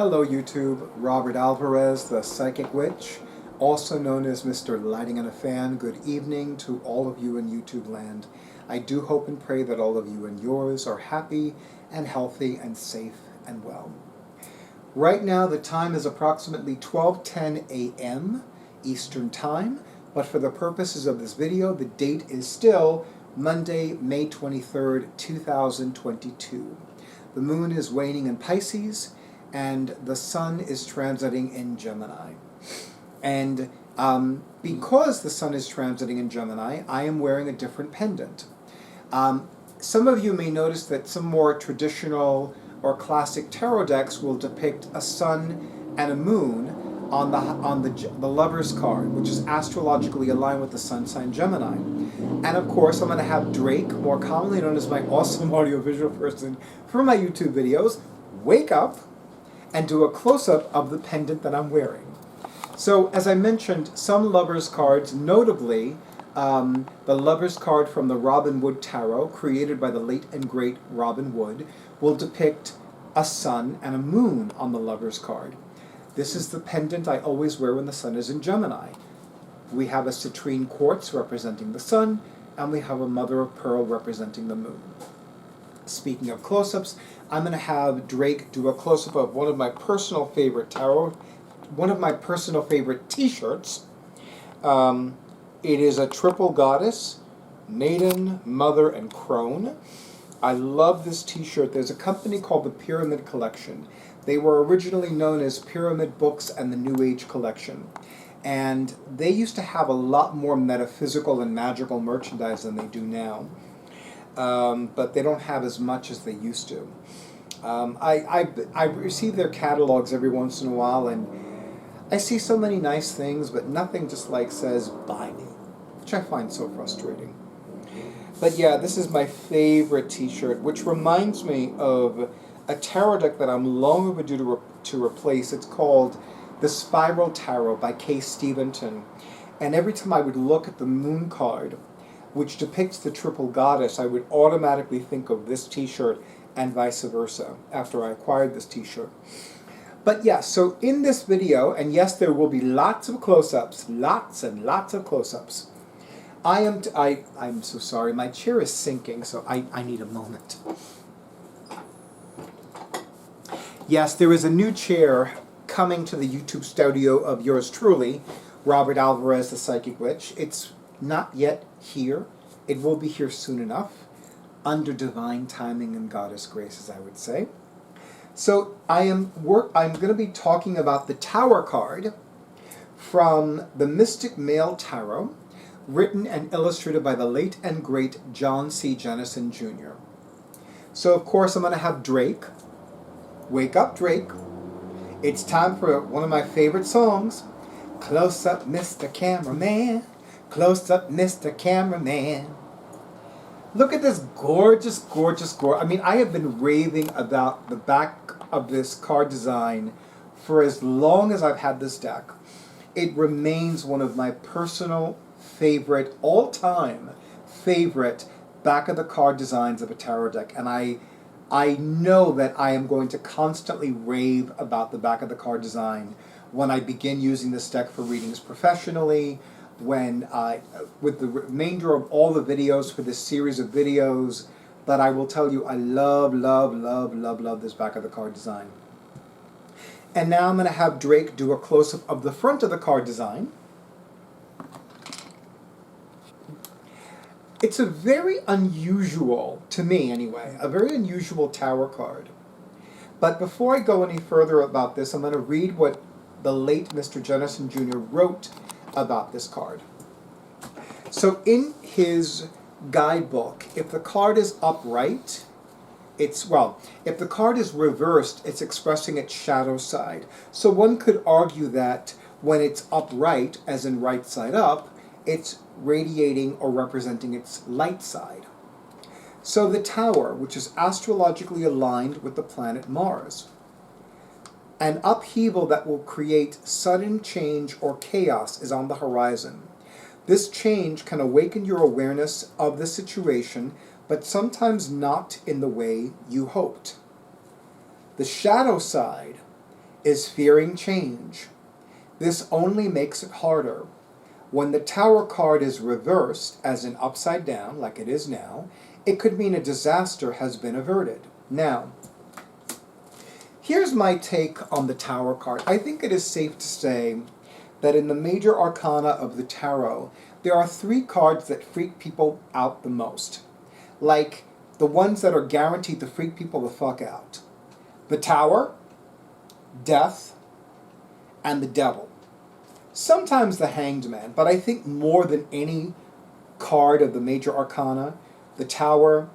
Hello YouTube, Robert Alvarez, the Psychic Witch, also known as Mr. Lighting on a Fan. Good evening to all of you in YouTube land. I do hope and pray that all of you and yours are happy and healthy and safe and well. Right now the time is approximately 12:10 a.m. Eastern Time, but for the purposes of this video, the date is still Monday, May 23rd, 2022. The moon is waning in Pisces, and the sun is transiting in Gemini. And because the sun is transiting in Gemini, I am wearing a different pendant. Some of you may notice that some more traditional or classic tarot decks will depict a sun and a moon on the Lover's card, which is astrologically aligned with the sun sign Gemini. And of course, I'm going to have Drake, more commonly known as my awesome audiovisual person for my YouTube videos, wake up and do a close-up of the pendant that I'm wearing. So, as I mentioned, some Lover's cards, notably the Lover's card from the Robin Wood Tarot, created by the late and great Robin Wood, will depict a sun and a moon on the Lover's card. This is the pendant I always wear when the sun is in Gemini. We have a citrine quartz representing the sun, and we have a mother of pearl representing the moon. Speaking of close-ups, I'm going to have Drake do a close-up of one of my personal favorite t-shirts. It is a triple goddess, maiden, mother, and crone. I love this t-shirt. There's a company called the Pyramid Collection. They were originally known as Pyramid Books and the New Age Collection. And they used to have a lot more metaphysical and magical merchandise than they do now. But they don't have as much as they used to. I receive their catalogs every once in a while, and I see so many nice things, but nothing just like says, buy me, which I find so frustrating. But yeah, this is my favorite t-shirt, which reminds me of a tarot deck that I'm long overdue to replace. It's called The Spiral Tarot by Kay Steventon. And every time I would look at the moon card, which depicts the triple goddess, I would automatically think of this t-shirt and vice versa after I acquired this t-shirt. But yeah, so in this video, and yes, there will be lots of close-ups, lots and lots of close-ups. I'm so sorry, my chair is sinking, so I need a moment. Yes, there is a new chair coming to the YouTube studio of yours truly, Robert Alvarez, the Psychic Witch. It's not yet here. It will be here soon enough, under divine timing and goddess grace, as I would say. So I'm going to be talking about the Tower card from the Mystic Male Tarot, written and illustrated by the late and great John C. Jennison Jr. So of course I'm going to have Drake. Wake up, Drake. It's time for one of my favorite songs. Close up, Mr. Cameraman. Close up, Mr. Cameraman. Look at this gorgeous, gorgeous, gorgeous. I mean, I have been raving about the back of this card design for as long as I've had this deck. It remains one of my personal favorite, all-time favorite back of the card designs of a tarot deck. And I know that I am going to constantly rave about the back of the card design when I begin using this deck for readings professionally, when with the remainder of all the videos for this series of videos, that I will tell you I love, love, love, love, love this back of the card design. And now I'm going to have Drake do a close-up of the front of the card design. It's a very unusual, to me anyway, a very unusual Tower card. But before I go any further about this, I'm going to read what the late Mr. Jennison Jr. wrote about this card. So in his guidebook, if the card is upright, if the card is reversed, it's expressing its shadow side. So one could argue that when it's upright, as in right side up, it's radiating or representing its light side. So the Tower, which is astrologically aligned with the planet Mars, an upheaval that will create sudden change or chaos is on the horizon. This change can awaken your awareness of the situation, but sometimes not in the way you hoped. The shadow side is fearing change. This only makes it harder. When the Tower card is reversed, as in upside down, like it is now, it could mean a disaster has been averted. Now, here's my take on the Tower card. I think it is safe to say that in the major arcana of the tarot, there are 3 cards that freak people out the most. Like, the ones that are guaranteed to freak people the fuck out. The Tower, Death, and the Devil. Sometimes the Hanged Man, but I think more than any card of the major arcana, the Tower,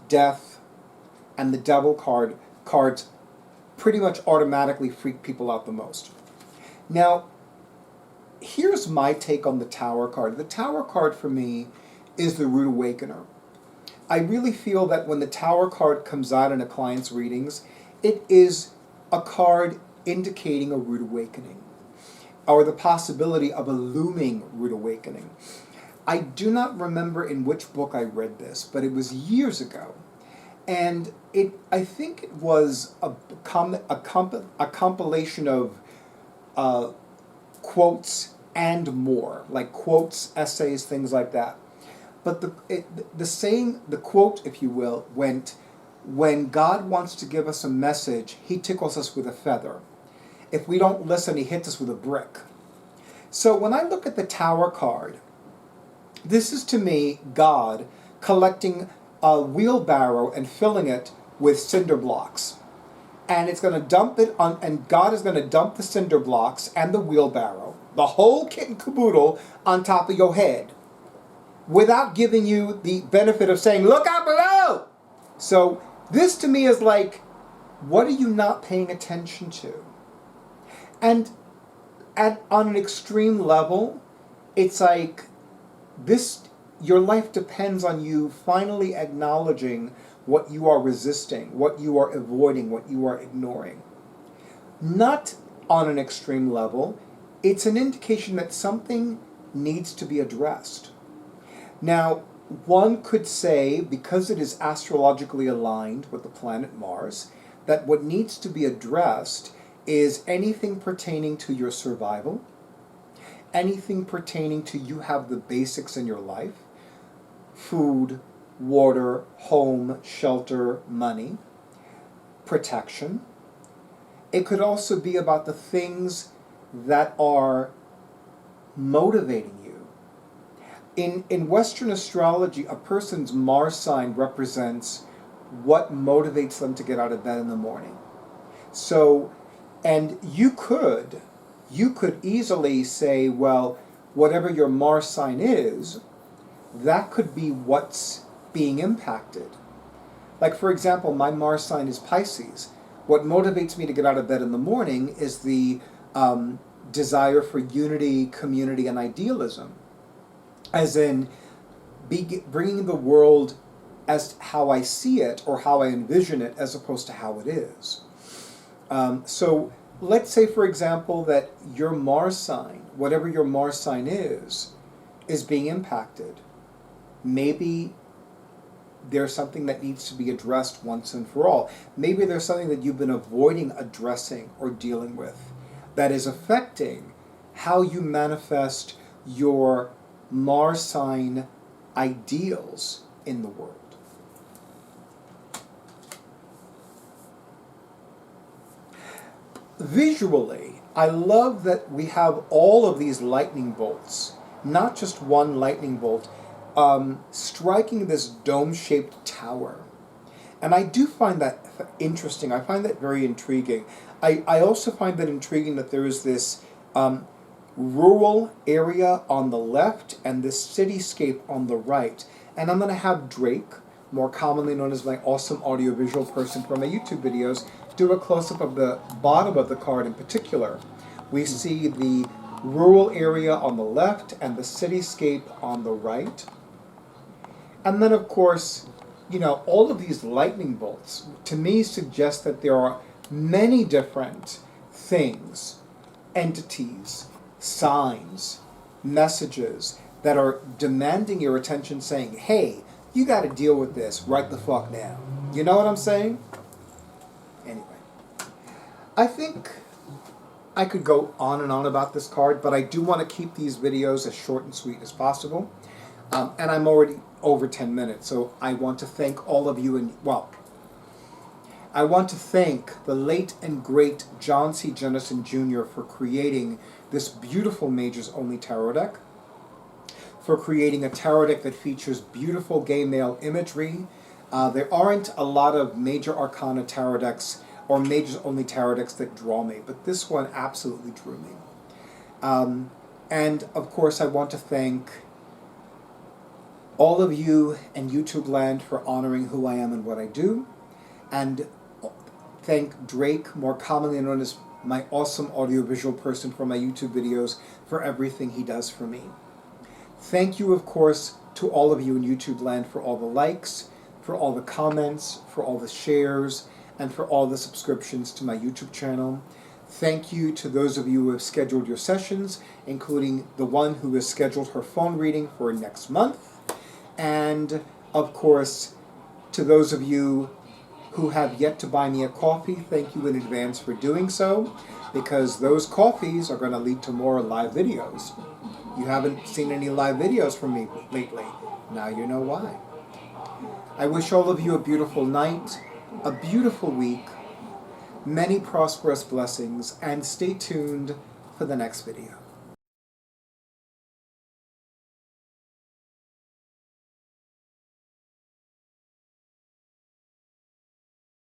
Death, and the Devil cards pretty much automatically freak people out the most. Now, here's my take on the Tower card. The Tower card for me is the Rude Awakener. I really feel that when the Tower card comes out in a client's readings, it is a card indicating a rude awakening, or the possibility of a looming rude awakening. I do not remember in which book I read this, but it was years ago. And I think it was a compilation of quotes and more, like quotes, essays, things like that. But the quote, if you will, went, "When God wants to give us a message, he tickles us with a feather. If we don't listen, he hits us with a brick." So when I look at the Tower card, this is to me God collecting a wheelbarrow and filling it with cinder blocks. And it's going to dump it on, and God is going to dump the cinder blocks and the wheelbarrow, the whole kit and caboodle, on top of your head, without giving you the benefit of saying, "Look out below!" So this to me is like, what are you not paying attention to? And on an extreme level, it's like this, your life depends on you finally acknowledging what you are resisting, what you are avoiding, what you are ignoring. Not on an extreme level, it's an indication that something needs to be addressed. Now, one could say, because it is astrologically aligned with the planet Mars, that what needs to be addressed is anything pertaining to your survival, anything pertaining to you have the basics in your life, food, water, home, shelter, money, protection. It could also be about the things that are motivating you. In Western astrology, a person's Mars sign represents what motivates them to get out of bed in the morning. So, and you could easily say, well, whatever your Mars sign is, that could be what's being impacted. Like, for example, my Mars sign is Pisces. What motivates me to get out of bed in the morning is the desire for unity, community, and idealism. As in, bringing the world as how I see it or how I envision it as opposed to how it is. So let's say, for example, that your Mars sign, whatever your Mars sign is being impacted. Maybe there's something that needs to be addressed once and for all. Maybe there's something that you've been avoiding addressing or dealing with that is affecting how you manifest your Mars sign ideals in the world. Visually, I love that we have all of these lightning bolts, not just one lightning bolt, striking this dome-shaped tower. And I do find that interesting. I find that very intriguing. I also find that intriguing that there is this rural area on the left and this cityscape on the right. And I'm going to have Drake, more commonly known as my awesome audiovisual person from my YouTube videos, do a close-up of the bottom of the card in particular. We see the rural area on the left and the cityscape on the right. And then, of course, you know, all of these lightning bolts, to me, suggest that there are many different things, entities, signs, messages that are demanding your attention, saying, hey, you got to deal with this right the fuck now. You know what I'm saying? Anyway. I think I could go on and on about this card, but I do want to keep these videos as short and sweet as possible. And I'm already over 10 minutes, so I want to thank all of you, and well, I want to thank the late and great John C. Jennison Jr. for creating this beautiful Majors Only Tarot deck, for creating a tarot deck that features beautiful gay male imagery. There aren't a lot of major arcana tarot decks or Majors Only tarot decks that draw me, but this one absolutely drew me. And of course I want to thank all of you and YouTubeLand for honoring who I am and what I do, and thank Drake, more commonly known as my awesome audiovisual person for my YouTube videos, for everything he does for me. Thank you, of course, to all of you in YouTubeLand for all the likes, for all the comments, for all the shares, and for all the subscriptions to my YouTube channel. Thank you to those of you who have scheduled your sessions, including the one who has scheduled her phone reading for next month. And, of course, to those of you who have yet to buy me a coffee, thank you in advance for doing so, because those coffees are going to lead to more live videos. You haven't seen any live videos from me lately. Now you know why. I wish all of you a beautiful night, a beautiful week, many prosperous blessings, and stay tuned for the next video.